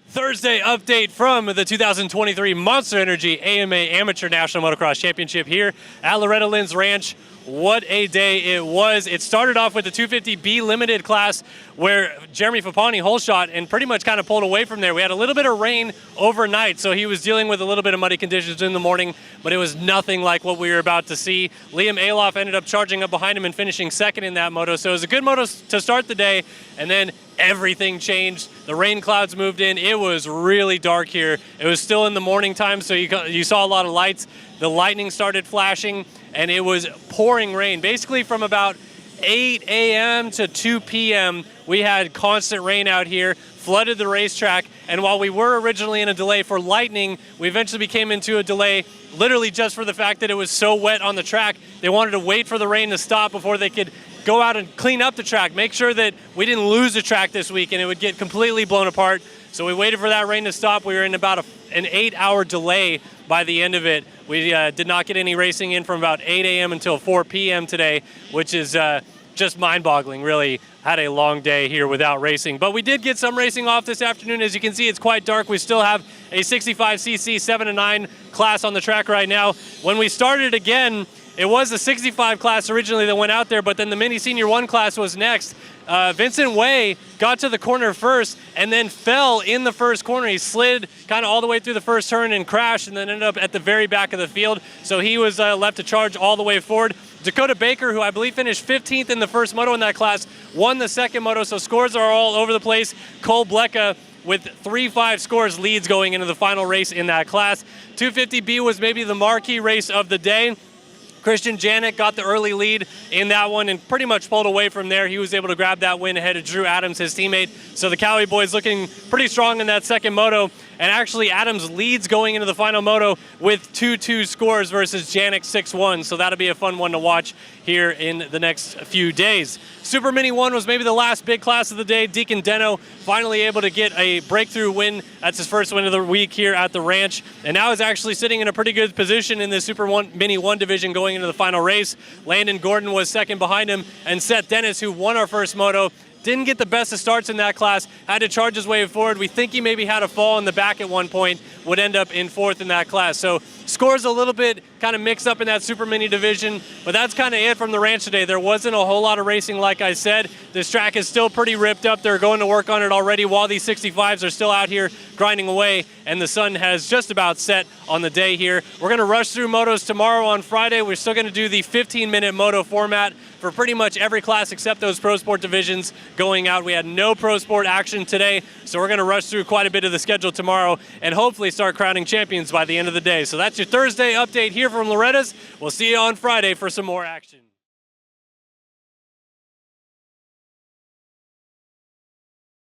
Thursday update from the 2023 Monster Energy AMA Amateur National Motocross Championship here at Loretta Lynn's Ranch. What a day it was. It started off with the 250B limited class where Jeremy Fappani holeshot and pretty much kind of pulled away from there. We had a little bit of rain overnight, so he was dealing with a little bit of muddy conditions in the morning, but it was nothing like what we were about to see. Liam Alof ended up charging up behind him and finishing second in that moto, so it was a good moto to start the day, and then everything changed. The rain clouds moved in. It was really dark here. It was still in the morning time, so you saw a lot of lights. The lightning started flashing, and it was pouring rain. Basically from about 8 a.m. to 2 p.m., we had constant rain out here, flooded the racetrack, and while we were originally in a delay for lightning, we eventually became into a delay literally just for the fact that it was so wet on the track. They wanted to wait for the rain to stop before they could go out and clean up the track, make sure that we didn't lose the track this week and it would get completely blown apart. So we waited for that rain to stop. We were in about an 8-hour delay by the end of it. We did not get any racing in from about 8 a.m. until 4 p.m. today, which is just mind-boggling, really. Had a long day here without racing. But we did get some racing off this afternoon. As you can see, it's quite dark. We still have a 65cc 7-9 class on the track right now. When we started again, it was the 65 class originally that went out there, but then the Mini Senior 1 class was next. Vincent Wey got to the corner first and then fell in the first corner. He slid kind of all the way through the first turn and crashed and then ended up at the very back of the field. So he was left to charge all the way forward. Dakota Baker, who I believe finished 15th in the first moto in that class, won the second moto, so scores are all over the place. Cole Blecka with 3-5 scores leads going into the final race in that class. 250B was maybe the marquee race of the day. Krystian Janik got the early lead in that one and pretty much pulled away from there. He was able to grab that win ahead of Drew Adams, his teammate. So the Cowie boys looking pretty strong in that second moto. And actually Adams leads going into the final moto with 2-2 scores versus Janik 6-1. So that'll be a fun one to watch here in the next few days. Supermini 1 was maybe the last big class of the day. Deacon Denno finally able to get a breakthrough win. That's his first win of the week here at the ranch. And now is actually sitting in a pretty good position in the Supermini 1 division going into the final race. Landon Gordon was second behind him, and Seth Dennis, who won our first moto, didn't get the best of starts in that class, had to charge his way forward. We think he maybe had a fall in the back at one point, would end up in fourth in that class. So scores a little bit kind of mixed up in that Super Mini division, but that's kind of it from the ranch today. There wasn't a whole lot of racing, like I said. This track is still pretty ripped up. They're going to work on it already while these 65s are still out here grinding away, and the sun has just about set on the day here. We're going to rush through motos tomorrow on Friday. We're still going to do the 15-minute moto format for pretty much every class except those Pro Sport divisions going out. We had no Pro Sport action today, so we're going to rush through quite a bit of the schedule tomorrow and hopefully start crowning champions by the end of the day. So that's your Thursday update here from Loretta's. We'll see you on Friday for some more action.